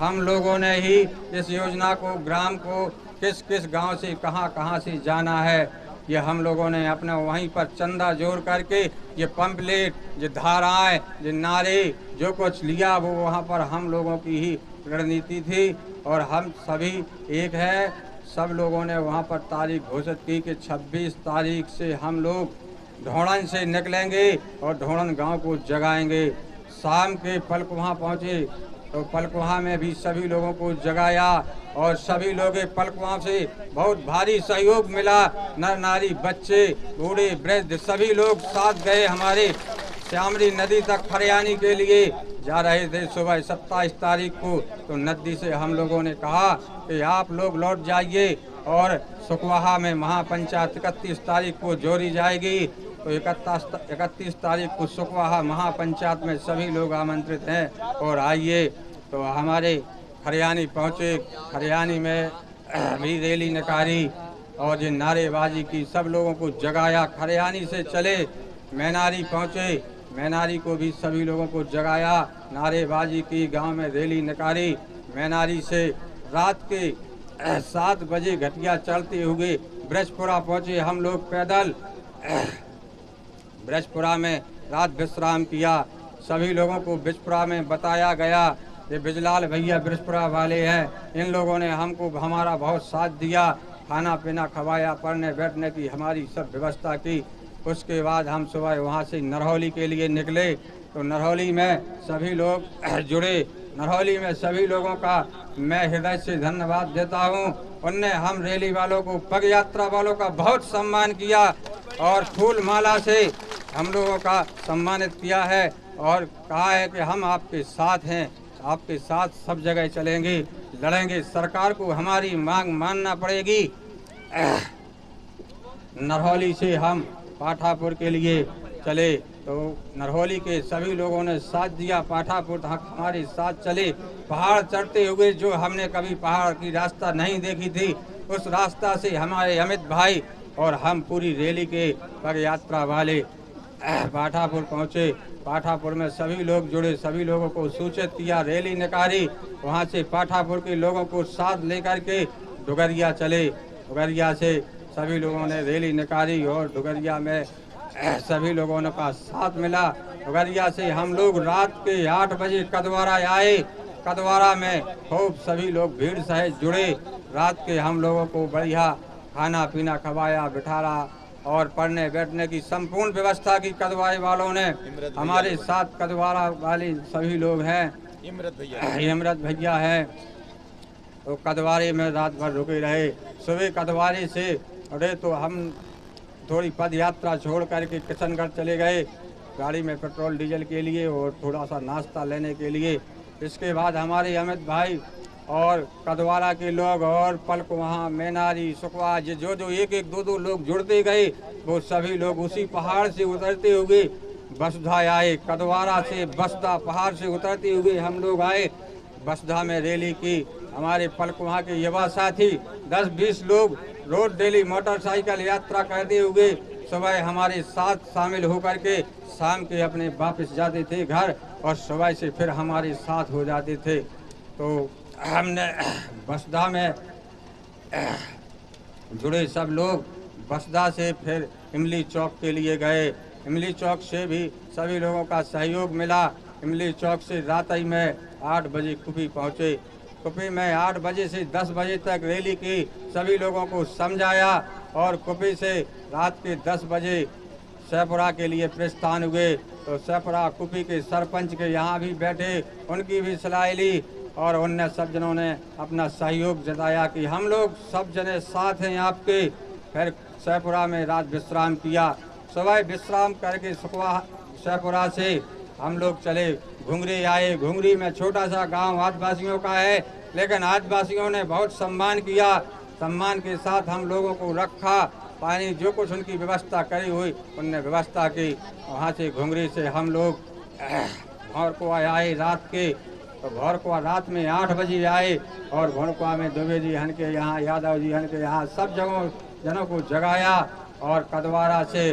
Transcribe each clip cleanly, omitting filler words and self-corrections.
हम लोगों ने ही इस योजना को, ग्राम को किस किस गांव से कहां से जाना है, ये हम लोगों ने अपना वहीं पर चंदा जोड़ करके ये पंपलेट, ये धाराएं, ये नारे जो कुछ लिया वो वहाँ पर हम लोगों की ही रणनीति थी। और हम सभी एक है, सब लोगों ने वहाँ पर तारीख घोषित की कि 26 तारीख से हम लोग ढोड़न से निकलेंगे और ढोड़न गांव को जगाएंगे। शाम के पलकुहा पहुँचे तो पलकुहा में भी सभी लोगों को जगाया और सभी लोग पलकुहा से बहुत भारी सहयोग मिला। नर नारी बच्चे बूढ़े वृद्ध सभी लोग साथ गए। हमारे श्यामली नदी तक फरियानी के लिए जा रहे थे सुबह 27 तारीख को, तो नदी से हम लोगों ने कहा कि आप लोग लौट जाइए और सुखवाहा में महापंचायत 31 तारीख को जोड़ी जाएगी। तो 31 तारीख को सुखवाहा महापंचायत में सभी लोग आमंत्रित हैं और आइए। तो हमारे खरियानी पहुँचे, खरियानी में भी रैली निकाली और ये नारेबाजी की, सब लोगों को जगाया। खरियानी से चले मैनारी पहुँचे, मैनारी को भी सभी लोगों को जगाया, नारेबाजी की, गांव में रैली निकाली। मैनारी से रात के 7 बजे घटिया चलते हुए ब्रजपुरा पहुँचे हम लोग पैदल। ब्रजपुरा में रात विश्राम किया। सभी लोगों को ब्रजपुरा में बताया गया, ये बिजलाल भैया ब्रजपुरा वाले हैं, इन लोगों ने हमको हमारा बहुत साथ दिया, खाना पीना खवाया, पढ़ने बैठने की हमारी सब व्यवस्था की। उसके बाद हम सुबह वहाँ से नरहौली के लिए निकले। तो नरहौली में सभी लोग जुड़े। नरहौली में सभी लोगों का मैं हृदय से धन्यवाद देता हूँ। उनने हम रैली वालों को, पग यात्रा वालों का बहुत सम्मान किया और फूल माला से हम लोगों का सम्मानित किया है और कहा है कि हम आपके साथ हैं, आपके साथ सब जगह चलेंगे, लड़ेंगे, सरकार को हमारी मांग मानना पड़ेगी। नरहौली से हम पाठापुर के लिए चले तो नरहौली के सभी लोगों ने साथ दिया, पाठापुर तक हमारे साथ चले। पहाड़ चढ़ते हुए जो हमने कभी पहाड़ की रास्ता नहीं देखी थी, उस रास्ता से हमारे अमित भाई और हम पूरी रैली के पग यात्रा वाले पाठापुर पहुँचे। पाठापुर में सभी लोग जुड़े, सभी लोगों को सूचित किया, रैली निकाली। वहाँ से पाठापुर के लोगों को साथ लेकर के डुगरिया चले। डुगरिया से सभी लोगों ने रैली निकाली और डुगरिया में सभी लोगों ने का साथ मिला। डुगरिया से हम लोग रात के 8 बजे कदवारा आए। कदवारा में खूब सभी लोग भीड़ सहित जुड़े। रात के हम लोगों को बढ़िया खाना पीना खवाया, बिठारा और पढ़ने बैठने की संपूर्ण व्यवस्था की कदवारे वालों ने। हमारे साथ कदवारा वाले सभी लोग हैं, इमरत भैया हैं। तो कदवारे में रात भर रुके रहे। सुबह कदवारे से उठे तो हम थोड़ी पद यात्रा छोड़ करके किशनगढ़ चले गए गाड़ी में पेट्रोल डीजल के लिए और थोड़ा सा नाश्ता लेने के लिए। इसके बाद हमारे अमित भाई और कदवारा के लोग और पलकुहा, मैनारी, सुखवा, जो जो एक एक दो लोग जुड़ते गए, वो सभी लोग उसी पहाड़ से उतरते हुए बसधा आए। कदवारा से बसधा पहाड़ से उतरते हुए हम लोग आए। बसधा में रैली की। हमारे पलकुहा के युवा साथी 10-20 लोग रोड डेली मोटरसाइकिल यात्रा करते हुए सुबह हमारे साथ शामिल होकर के शाम के अपने वापस जाते थे घर और सुबह से फिर हमारे साथ हो जाते थे। तो हमने बसदा में जुड़े सब लोग बसदा से फिर इमली चौक के लिए गए। इमली चौक से भी सभी लोगों का सहयोग मिला। इमली चौक से रातई में 8 बजे कुपी पहुँचे। कुपी में 8 बजे से 10 बजे तक रैली की, सभी लोगों को समझाया और कुपी से रात के 10 बजे सैपुरा के लिए प्रस्थान हुए। तो सैपुरा कुपी के सरपंच के यहाँ भी बैठे, उनकी भी सलाह ली और उनने सब जनों ने अपना सहयोग जताया कि हम लोग सब जने साथ हैं आपके। फिर सैपुरा में रात विश्राम किया। सुबह विश्राम करके सैपुरा से हम लोग चले घुंगरी आए। घुंगरी में छोटा सा गांव आदिवासियों का है, लेकिन आदिवासियों ने बहुत सम्मान किया। सम्मान के साथ हम लोगों को रखा, पानी जो कुछ उनकी व्यवस्था करी हुई उनने व्यवस्था की। वहाँ से घुंगरी से हम लोग भौरकुआ आए रात के। तो भौरकुआ रात में 8 बजे आए और भौरकुआ में दुबे जी हन के यहाँ, यादव जी हन के यहाँ सब जनों को जगाया। और कदवारा से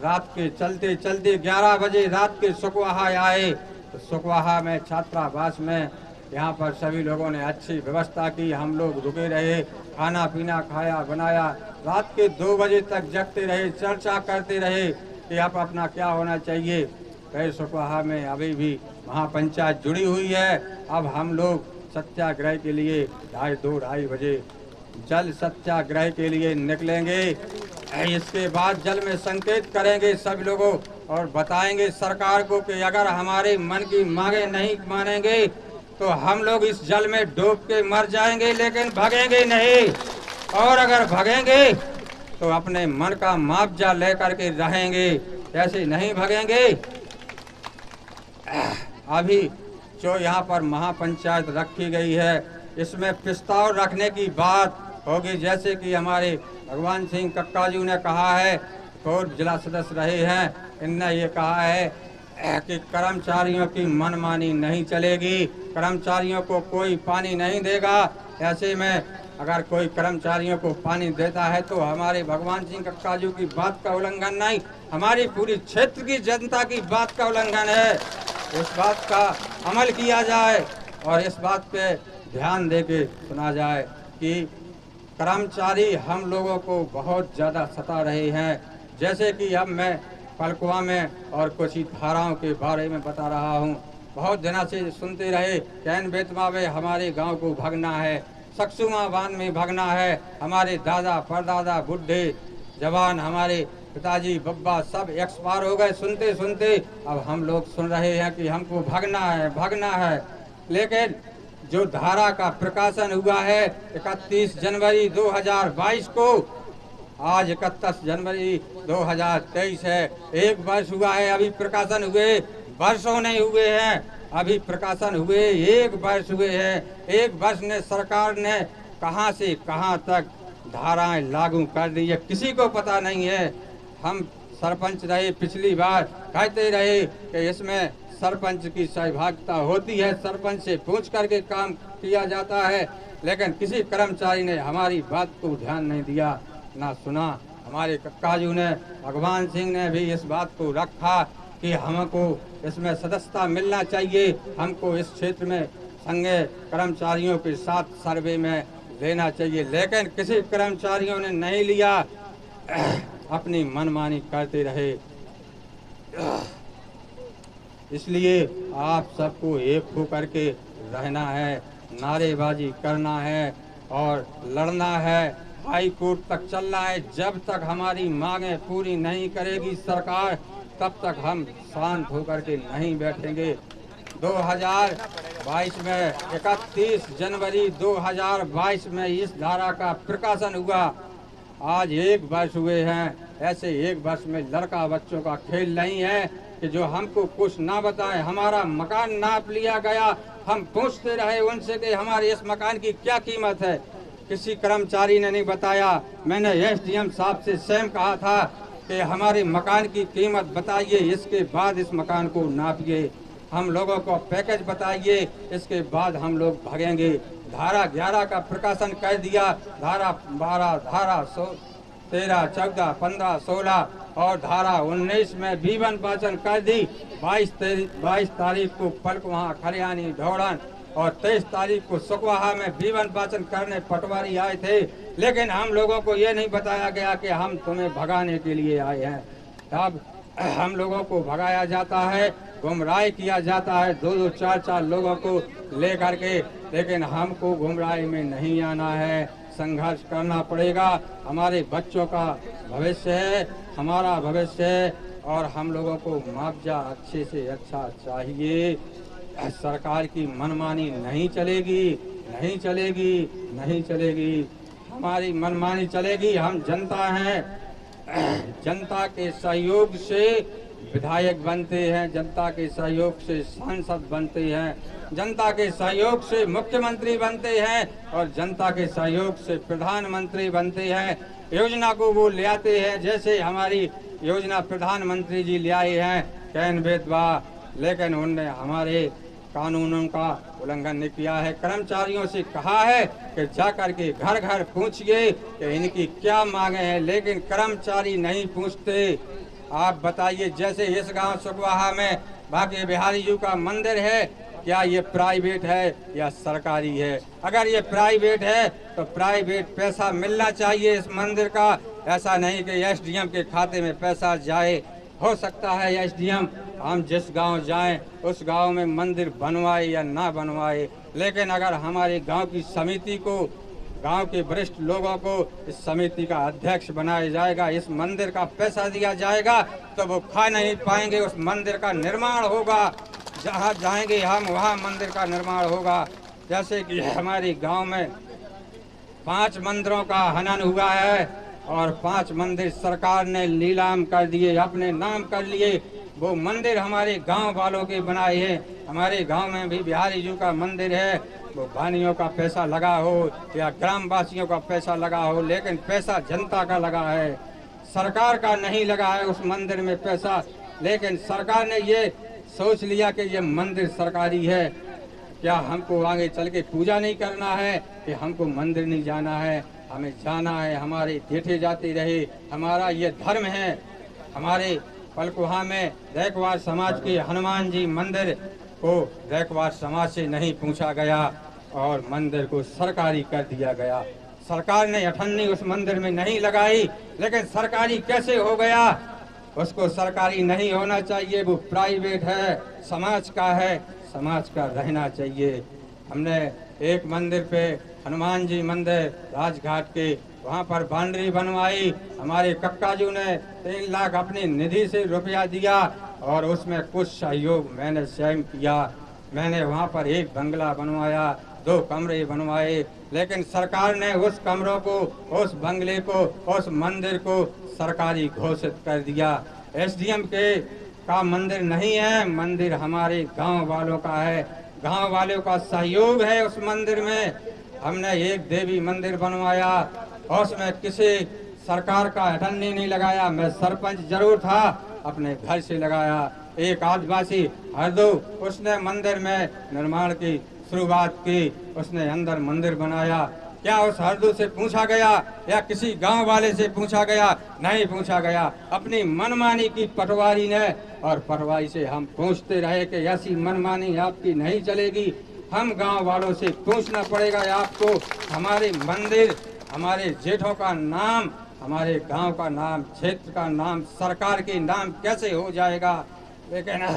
रात के चलते चलते 11 बजे रात के सुखवाहा आए। तो सुखवाहा में छात्रावास में यहाँ पर सभी लोगों ने अच्छी व्यवस्था की, हम लोग रुके रहे, खाना पीना खाया बनाया, रात के 2 बजे तक जगते रहे, चर्चा करते रहे कि अब अपना क्या होना चाहिए। कई सुखवाहा में अभी भी महापंचायत जुड़ी हुई है। अब हम लोग सत्याग्रह के लिए 2:30 बजे जल सत्याग्रह के लिए निकलेंगे। इसके बाद जल में संकेत करेंगे सभी लोगों और बताएंगे सरकार को कि अगर हमारे मन की मांगे नहीं मानेंगे तो हम लोग इस जल में डूब के मर जाएंगे, लेकिन भागेंगे नहीं। और अगर भागेंगे तो अपने मन का मुआवजा लेकर के रहेंगे, ऐसे नहीं भागेंगे। अभी जो यहाँ पर महापंचायत रखी गई है, इसमें प्रस्ताव रखने की बात होगी, जैसे कि हमारे भगवान सिंह कक्काजू ने कहा है, और जिला सदस्य रहे हैं, इनने ये कहा है कि कर्मचारियों की मनमानी नहीं चलेगी, कर्मचारियों को कोई पानी नहीं देगा। ऐसे में अगर कोई कर्मचारियों को पानी देता है तो हमारे भगवान सिंह कक्काजू की बात का उल्लंघन नहीं, हमारी पूरी क्षेत्र की जनता की बात का उल्लंघन है। इस बात का अमल किया जाए और इस बात पे ध्यान दे के सुना जाए कि कर्मचारी हम लोगों को बहुत ज़्यादा सता रहे हैं। जैसे कि अब मैं फलकुआ में और कुछ ही धाराओं के बारे में बता रहा हूँ। बहुत दिनों से सुनते रहे कैन बेतवा में हमारे गांव को भगना है, सक्सुमा बांध में भगना है, हमारे दादा परदादा बुढ़े जवान हमारे पिताजी बब्बा सब एक्सपायर हो गए। सुनते सुनते अब हम लोग सुन रहे हैं कि हमको भागना है। लेकिन जो धारा का प्रकाशन हुआ है 31 जनवरी 2022 को, आज 31 जनवरी 2023 है, 1 वर्ष हुआ है। अभी प्रकाशन हुए वर्षों नहीं हुए हैं, अभी प्रकाशन हुए 1 वर्ष हुए हैं। 1 वर्ष ने सरकार ने कहां से कहां तक धाराएं लागू कर दी है, किसी को पता नहीं है। हम सरपंच रहे, पिछली बार कहते रहे कि इसमें सरपंच की सहभागिता होती है, सरपंच से पूछ करके काम किया जाता है, लेकिन किसी कर्मचारी ने हमारी बात को ध्यान नहीं दिया, ना सुना। हमारे कक्काजू ने, भगवान सिंह ने भी इस बात को रखा कि हमको इसमें सदस्यता मिलना चाहिए, हमको इस क्षेत्र में संघीय कर्मचारियों के साथ सर्वे में लेना चाहिए, लेकिन किसी कर्मचारियों ने नहीं लिया, अपनी मनमानी करते रहे। इसलिए आप सबको एक होकर के रहना है, नारेबाजी करना है और लड़ना है, हाई कोर्ट तक चलना है। जब तक हमारी मांगें पूरी नहीं करेगी सरकार, तब तक हम शांत होकर के नहीं बैठेंगे। 2022 में 31 जनवरी 2022 में इस धारा का प्रकाशन हुआ, आज 1 वर्ष हुए हैं। ऐसे 1 वर्ष में लड़का बच्चों का खेल नहीं है कि जो हमको कुछ ना बताएं। हमारा मकान नाप लिया गया, हम पूछते रहे उनसे कि हमारे इस मकान की क्या कीमत है, किसी कर्मचारी ने नहीं बताया। मैंने एसडीएम साहब से स्वयं कहा था कि हमारे मकान की कीमत बताइए, इसके बाद इस मकान को नापिए, हम लोगों को पैकेज बताइए, इसके बाद हम लोग भागेंगे। धारा 11 का प्रकाशन कर दिया, धारा 12, धारा 13, 14, 15, 16 और धारा 19 में विवन वाचन कर दी। 22 तारीख को फलकुआ खरियानी ढौड़न और 23 तारीख को सुखवाहा में विवन वाचन करने पटवारी आए थे, लेकिन हम लोगों को ये नहीं बताया गया कि हम तुम्हें भगाने के लिए आए हैं। अब हम लोगों को भगाया जाता है, गुमराह किया जाता है, 2-2, 4-4 लोगों को लेकर के, लेकिन हमको गुमराही में नहीं आना है, संघर्ष करना पड़ेगा। हमारे बच्चों का भविष्य है, हमारा भविष्य है और हम लोगों को मुआवजा अच्छे से अच्छा चाहिए। सरकार की मनमानी नहीं चलेगी, नहीं चलेगी, नहीं चलेगी, हमारी मनमानी चलेगी। हम जनता हैं, जनता के सहयोग से विधायक बनते हैं, जनता के सहयोग से सांसद बनते हैं, जनता के सहयोग से मुख्यमंत्री बनते हैं और जनता के सहयोग से प्रधानमंत्री बनते हैं। योजना को वो ले आते हैं, जैसे हमारी योजना प्रधानमंत्री जी ले आए हैं कैन बेतवा, लेकिन उनने हमारे कानूनों का उल्लंघन नहीं किया है। कर्मचारियों से कहा है कि जाकर के घर घर पूछिए कि इनकी क्या मांगे हैं, लेकिन कर्मचारी नहीं पूछते। आप बताइए, जैसे इस गांव सुखवाहा में बाकी बिहारी जी का मंदिर है क्या ये प्राइवेट है या सरकारी है। अगर ये प्राइवेट है तो प्राइवेट पैसा मिलना चाहिए इस मंदिर का, ऐसा नहीं कि एसडीएम के खाते में पैसा जाए। हो सकता है एसडीएम हम जिस गांव जाएं उस गांव में मंदिर बनवाए या ना बनवाए, लेकिन अगर हमारे गांव की समिति को, गांव के वरिष्ठ लोगों को इस समिति का अध्यक्ष बनाया जाएगा, इस मंदिर का पैसा दिया जाएगा, तो वो खा नहीं पाएंगे। उस मंदिर का निर्माण होगा, जहाँ जाएंगे हम वहाँ मंदिर का निर्माण होगा। जैसे कि हमारे गांव में 5 मंदिरों का हनन हुआ है और 5 मंदिर सरकार ने नीलाम कर दिए, अपने नाम कर लिए। वो मंदिर हमारे गांव वालों के बनाए हैं। हमारे गांव में भी बिहारी जी का मंदिर है, वो भानियों का पैसा लगा हो या ग्रामवासियों का पैसा लगा हो, लेकिन पैसा जनता का लगा है, सरकार का नहीं लगा है उस मंदिर में पैसा। लेकिन सरकार ने ये सोच लिया कि ये मंदिर सरकारी है, क्या हमको आगे चल के पूजा नहीं करना है कि हमको मंदिर नहीं जाना है, हमें जाना है, हमारे देखे जाते रहे, हमारा ये धर्म है। हमारे पलकुहा में रैकवार समाज के हनुमान जी मंदिर को रैकवार समाज से नहीं पूछा गया और मंदिर को सरकारी कर दिया गया। सरकार ने अठन्नी उस मंदिर में नहीं लगाई, लेकिन सरकारी कैसे हो गया? उसको सरकारी नहीं होना चाहिए, वो प्राइवेट है, समाज का है, समाज का रहना चाहिए। हमने एक मंदिर पे हनुमान जी मंदिर राजघाट के, वहाँ पर बाउंड्री बनवाई। हमारे कक्काजू ने 3 लाख अपनी निधि से रुपया दिया और उसमें कुछ सहयोग मैंने स्वयं किया। मैंने वहाँ पर एक बंगला बनवाया, 2 कमरे बनवाए, लेकिन सरकार ने उस कमरों को, उस बंगले को, उस मंदिर को सरकारी घोषित कर दिया। एसडीएम के का मंदिर नहीं है, मंदिर हमारे गांव वालों का है, गांव वालों का सहयोग है उस मंदिर में। हमने एक देवी मंदिर बनवाया और उसमें किसी सरकार का अठन्नी नहीं लगाया। मैं सरपंच जरूर था, अपने घर से लगाया। एक आदिवासी हरदो, उसने मंदिर में निर्माण की शुरुआत की, उसने अंदर मंदिर बनाया। क्या उस हरदो से पूछा गया या किसी गांव वाले से पूछा गया? नहीं पूछा गया। अपनी मनमानी की पटवारी ने, और पटवारी से हम पूछते रहे कि ऐसी मनमानी आपकी नहीं चलेगी, हम गांव वालों से पूछना पड़ेगा आपको। हमारे मंदिर, हमारे जेठों का नाम, हमारे गांव का नाम, क्षेत्र का नाम सरकार के नाम कैसे हो जाएगा? लेकिन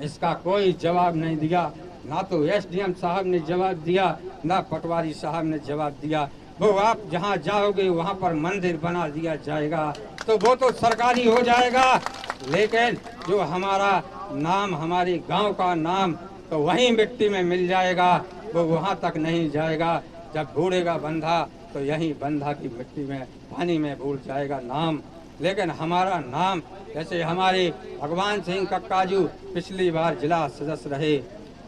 इसका कोई जवाब नहीं दिया, ना तो एसडीएम साहब ने जवाब दिया, ना पटवारी साहब ने जवाब दिया। वो आप जहाँ जाओगे वहाँ पर मंदिर बना दिया जाएगा तो वो तो सरकारी हो जाएगा, लेकिन जो हमारा नाम, हमारे गांव का नाम, तो वहीं मिट्टी में मिल जाएगा, वो वहाँ तक नहीं जाएगा। जब बूढ़ेगा बंधा तो यहीं बंधा की मिट्टी में, पानी में भूल जाएगा नाम। लेकिन हमारा नाम, जैसे हमारे भगवान सिंह कक्काजू पिछली बार जिला सदस्य रहे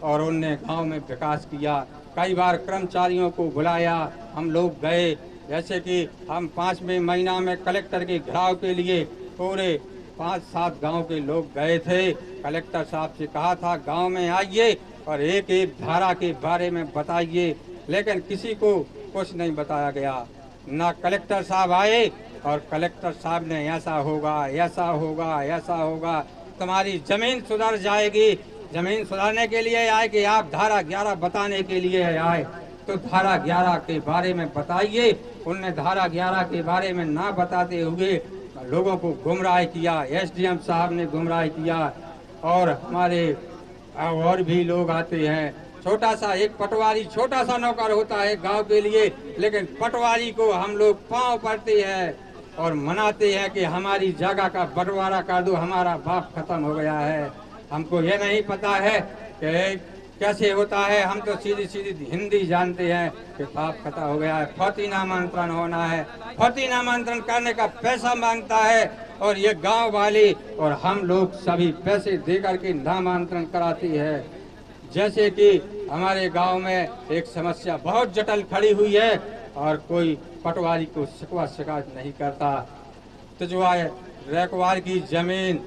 और उनने गांव में विकास किया। कई बार कर्मचारियों को बुलाया, हम लोग गए। जैसे कि हम 5वें महीना में कलेक्टर के घेराव के लिए पूरे 5-7 गांव के लोग गए थे। कलेक्टर साहब से कहा था गांव में आइए और एक एक धारा के बारे में बताइए, लेकिन किसी को कुछ नहीं बताया गया। ना कलेक्टर साहब आए और कलेक्टर साहब ने ऐसा होगा, ऐसा होगा, ऐसा होगा, तुम्हारी जमीन सुधर जाएगी। जमीन सुधारने के लिए आए कि आप धारा 11 बताने के लिए आए? तो धारा 11 के बारे में बताइए। उनने धारा 11 के बारे में ना बताते हुए लोगों को गुमराह किया, एसडीएम साहब ने गुमराह किया। और हमारे और भी लोग आते हैं, छोटा सा एक पटवारी, छोटा सा नौकर होता है गांव के लिए, लेकिन पटवारी को हम लोग पांव पड़ते हैं और मनाते हैं कि हमारी जगह का बंटवारा कर दो, हमारा बाप खत्म हो गया है। हमको ये नहीं पता है कि कैसे होता है, हम तो सीधी सीधी हिंदी जानते हैं कि बाप खत्म हो गया है। फौती नामांतरण होना है, फौती नामांतरण करने का पैसा मांगता है और ये गांव वाले और हम लोग सभी पैसे देकर के नामांतरण कराते हैं। जैसे कि हमारे गांव में एक समस्या बहुत जटिल खड़ी हुई है और कोई पटवारी को शिकवा शिकायत नहीं करता। तो जो है रैकवार की जमीन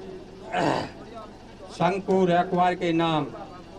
शंकु रैकवार के नाम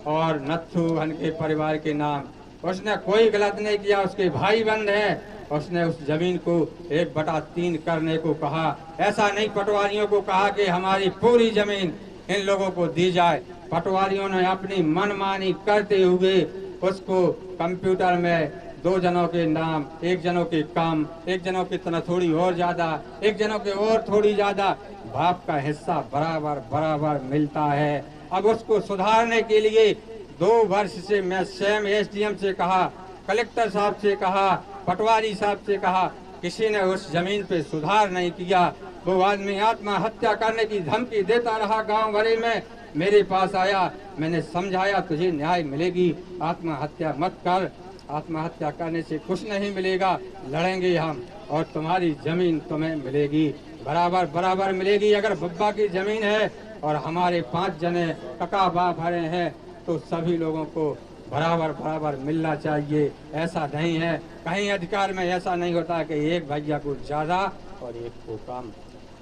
और नत्थू हन के परिवार के नाम, उसने कोई गलत नहीं किया, उसके भाई बंद हैं। उसने उस जमीन को 1/3 करने को कहा। ऐसा नहीं पटवारियों को कहा कि हमारी पूरी जमीन इन लोगों को दी जाए। पटवारियों ने अपनी मनमानी करते हुए उसको कंप्यूटर में 2 जनों के नाम, 1 जनों के काम, 1 जनों की तरह थोड़ी और ज्यादा, 1 जनों के और थोड़ी ज्यादा, बाप का हिस्सा बराबर बराबर मिलता है। अब उसको सुधारने के लिए 2 वर्ष से मैं स्वयं एसडीएम से कहा, कलेक्टर साहब से कहा, पटवारी साहब से कहा, किसी ने उस जमीन पे सुधार नहीं किया। वो आदमी आत्महत्या करने की धमकी देता रहा। गांव भरे में मेरे पास आया, मैंने समझाया तुझे न्याय मिलेगी, आत्महत्या मत कर, आत्महत्या करने से कुछ नहीं मिलेगा, लड़ेंगे हम और तुम्हारी जमीन तुम्हें मिलेगी, बराबर बराबर मिलेगी। अगर बब्बा की जमीन है और हमारे 5 जने कका बाप भरे हैं तो सभी लोगों को बराबर बराबर मिलना चाहिए। ऐसा नहीं है, कहीं अधिकार में ऐसा नहीं होता कि एक भैया को ज्यादा और एक को कम।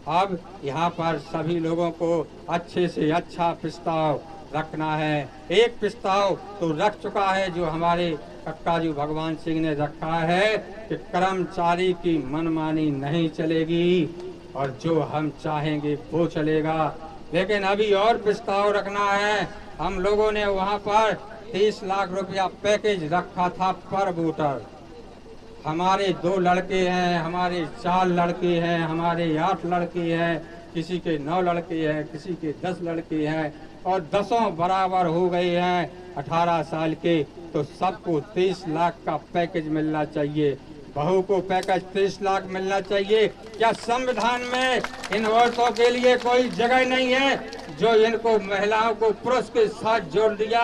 अब यहाँ पर सभी लोगों को अच्छे से अच्छा प्रस्ताव रखना है। एक प्रस्ताव तो रख चुका है जो हमारे कक्काजी भगवान सिंह ने रखा है कि कर्मचारी की मनमानी नहीं चलेगी और जो हम चाहेंगे वो चलेगा। लेकिन अभी और प्रस्ताव रखना है। हम लोगों ने वहाँ पर 30 लाख रुपया पैकेज रखा था पर वोटर। हमारे 2 लड़के हैं, हमारे 4 लड़के हैं, हमारे 8 लड़के हैं, किसी के 9 लड़के हैं, किसी के 10 लड़के हैं और 10 बराबर हो गए हैं 18 साल के, तो सबको 30 लाख का पैकेज मिलना चाहिए। बहू को पैकेज 30 लाख मिलना चाहिए। क्या संविधान में इन औरतों के लिए कोई जगह नहीं है जो इनको महिलाओं को पुरुष के साथ जोड़ दिया?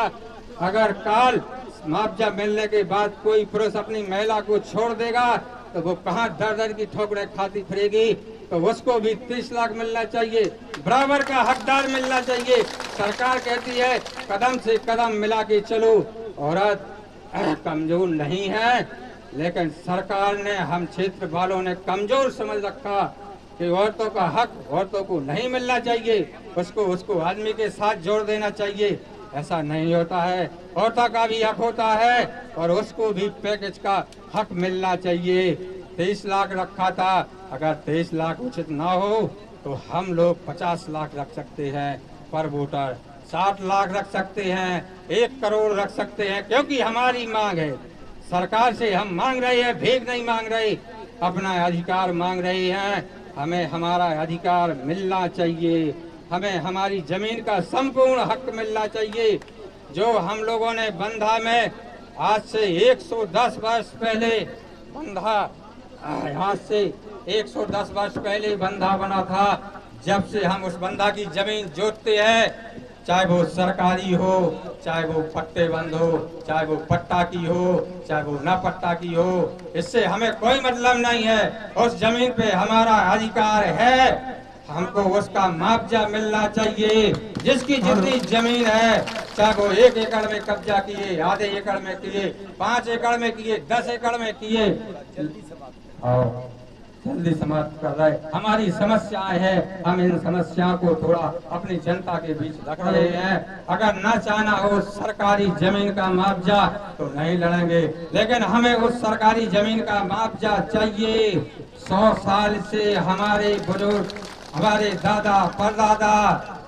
अगर काल मुआवजा मिलने के बाद कोई पुरुष अपनी महिला को छोड़ देगा तो वो कहाँ दर दर की ठोकरें खाती फिरेगी? तो उसको भी 30 लाख मिलना चाहिए, बराबर का हकदार मिलना चाहिए। सरकार कहती है कदम से कदम मिला के चलो, औरत कमजोर नहीं है, लेकिन सरकार ने, हम क्षेत्र वालों ने कमजोर समझ रखा कि औरतों का हक औरतों को नहीं मिलना चाहिए, उसको आदमी के साथ जोड़ देना चाहिए। ऐसा नहीं होता है, औरतों का भी हक होता है और उसको भी पैकेज का हक मिलना चाहिए। 23 लाख रखा था, अगर 23 लाख उचित ना हो तो हम लोग 50 लाख रख सकते हैं पर वोटर, 60 लाख रख सकते हैं, 1 करोड़ रख सकते हैं, क्योंकि हमारी मांग है। सरकार से हम मांग रहे हैं, भीख नहीं मांग रहे, अपना अधिकार मांग रहे हैं। हमें हमारा अधिकार मिलना चाहिए, हमें हमारी जमीन का संपूर्ण हक मिलना चाहिए। जो हम लोगों ने बंधा में आज से 110 वर्ष पहले बंधा, आज से 110 वर्ष पहले बंधा बना था, जब से हम उस बंधा की जमीन जोतते हैं, चाहे वो सरकारी हो, चाहे वो पट्टे बंद हो, चाहे वो पट्टा की हो, चाहे वो न पट्टा की हो, इससे हमें कोई मतलब नहीं है। उस जमीन पे हमारा अधिकार है, हमको उसका मुआवजा मिलना चाहिए। जिसकी जितनी जमीन है, चाहे वो 1 एकड़ में कब्जा किए, आधे एकड़ में किए, 5 एकड़ में किए, 10 एकड़ में किए, और जल्दी समाप्त कर रहे। हमारी समस्याएं हैं, हम इन समस्याओं को थोड़ा अपनी जनता के बीच रख रहे हैं। अगर न चाहना हो सरकारी जमीन का मुआवजा तो नहीं लड़ेंगे, लेकिन हमें उस सरकारी जमीन का मुआवजा चाहिए। 100 साल से हमारे बुजुर्ग, हमारे दादा परदादा,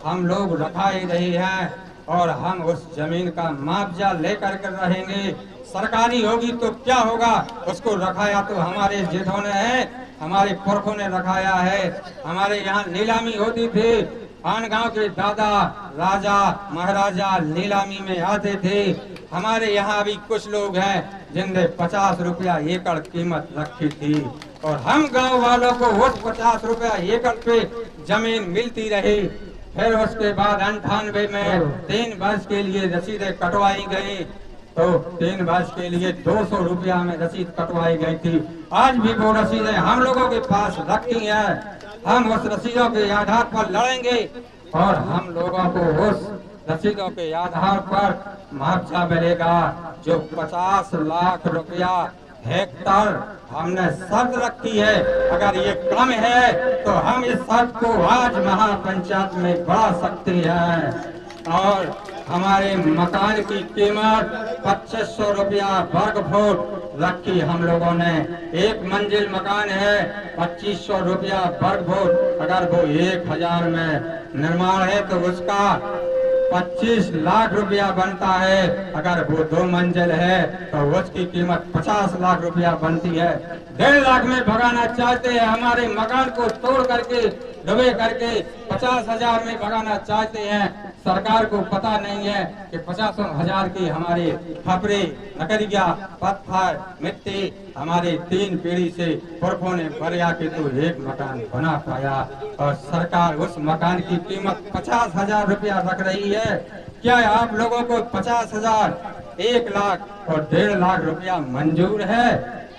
हम लोग रखाए रहे हैं और हम उस जमीन का मुआवजा लेकर कर रहेंगे। सरकारी होगी तो क्या होगा, उसको रखाया तो हमारे जेठों ने है, हमारे पुरखों ने रखाया है। हमारे यहाँ नीलामी होती थी, आन गांव के दादा राजा महाराजा नीलामी में आते थे। हमारे यहाँ भी कुछ लोग हैं जिनने 50 रुपया एकड़ कीमत रखी थी और हम गांव वालों को उस 50 रुपया एकड़ पे जमीन मिलती रही। फिर उसके बाद 98 में 3 वर्ष के लिए रसीदें कटवाई गई, तो 3 वर्ष के लिए 200 रुपया में रसीद कटवाई गई थी। आज भी वो रसीदें हम लोगों के पास रखी हैं। हम उस रसीदों के आधार पर लड़ेंगे और हम लोगों को उस रसीदों के आधार पर मुआवजा मिलेगा। जो 50 लाख रुपया हेक्टर हमने शर्त रखी है, अगर ये कम है तो हम इस शर्त को आज महापंचायत में बढ़ा सकते हैं। और हमारे मकान की कीमत 2500 रुपया वर्ग फुट रखी हम लोगों ने। 1 मंजिल मकान है, 2500 रुपया वर्ग फुट। अगर वो 1000 में निर्माण है तो उसका 25 लाख रुपया बनता है। अगर वो 2 मंजिल है तो उसकी कीमत 50 लाख रुपया बनती है। 1.5 लाख में भगाना चाहते हैं, हमारे मकान को तोड़ करके डुबे करके 50,000 में भगाना चाहते हैं। सरकार को पता नहीं है कि 50,000 की हमारे खपरे नकरिया पत्थर मिट्टी हमारे 3 पीढ़ी से पुरखों ने भरिया के तो एक मकान बना पाया, और सरकार उस मकान की कीमत 50,000 रुपया रख रही है। क्या आप लोगों को 50,000, 1 लाख और 1.5 लाख रुपया मंजूर है?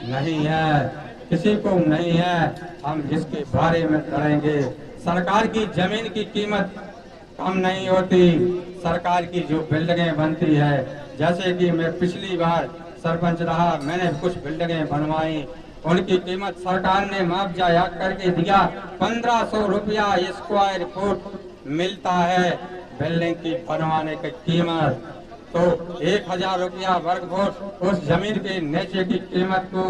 नहीं है, किसी को नहीं है। हम इसके बारे में लड़ेंगे। सरकार की जमीन की कीमत कम नहीं होती। सरकार की जो बिल्डिंगें बनती है, जैसे कि मैं पिछली बार सरपंच रहा, मैंने कुछ बिल्डिंगें बनवाई, उनकी कीमत सरकार ने मुआवजा करके दिया। 1500 रुपया स्क्वायर फुट मिलता है बिल्डिंग की बनवाने की कीमत। तो 1000 रुपया वर्ग फुट उस जमीन के नीचे की कीमत को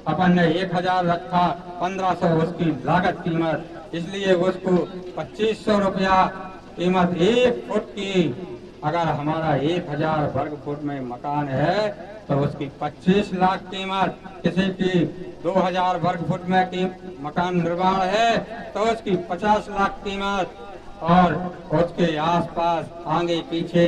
अपन ने 1000 रखा, 1500 उसकी लागत कीमत, इसलिए उसको 2500 रुपया कीमत 1 फुट की। अगर हमारा 1000 वर्ग फुट में मकान है तो उसकी 25 लाख कीमत, किसी की 2000 वर्ग फुट में की मकान निर्माण है तो उसकी 50 लाख कीमत। और उसके आसपास आगे पीछे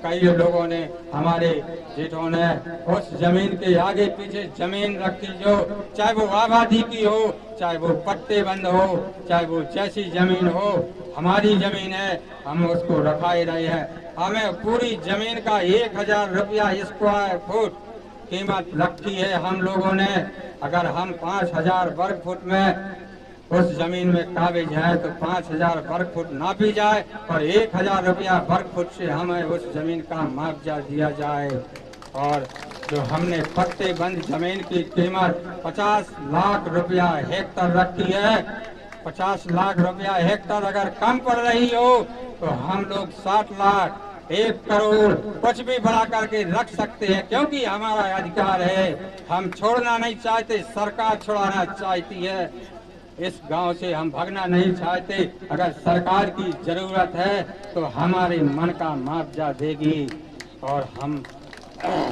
कई लोगों ने, हमारे जेठों ने उस जमीन के आगे पीछे जमीन रखी, जो चाहे वो आबादी की हो, चाहे वो पट्टे बंद हो, चाहे वो जैसी जमीन हो, हमारी जमीन है, हम उसको रखा ही रहे हैं। हमें पूरी जमीन का 1000 रुपया स्क्वायर फुट कीमत रखी है हम लोगों ने। अगर हम 5000 वर्ग फुट में उस जमीन में काबिज है तो 5000 वर्ग फुट नापी जाए और 1000 रुपया वर्ग फुट से हमें उस जमीन का मुआवजा दिया जाए। और जो हमने पट्टे बंद जमीन की कीमत 50 लाख रुपया हेक्टर रखी है, 50 लाख रुपया हेक्टर अगर कम पड़ रही हो तो हम लोग 60 लाख, 1 करोड़ कुछ भी बढ़ा करके रख सकते हैं, क्योंकि हमारा अधिकार है। हम छोड़ना नहीं चाहते, सरकार छुड़ाना चाहती है। इस गांव से हम भागना नहीं चाहते। अगर सरकार की जरूरत है तो हमारे मन का मुआवजा देगी। और हम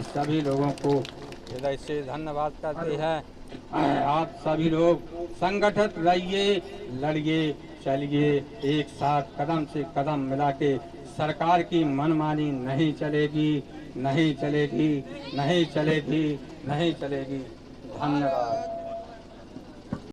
सभी लोगों को हृदय से धन्यवाद करते हैं। आप सभी लोग संगठित रहिए, लड़िए, चलिए एक साथ कदम से कदम मिला के। सरकार की मनमानी नहीं चलेगी, नहीं चलेगी, नहीं चलेगी, नहीं चलेगी। धन्यवाद।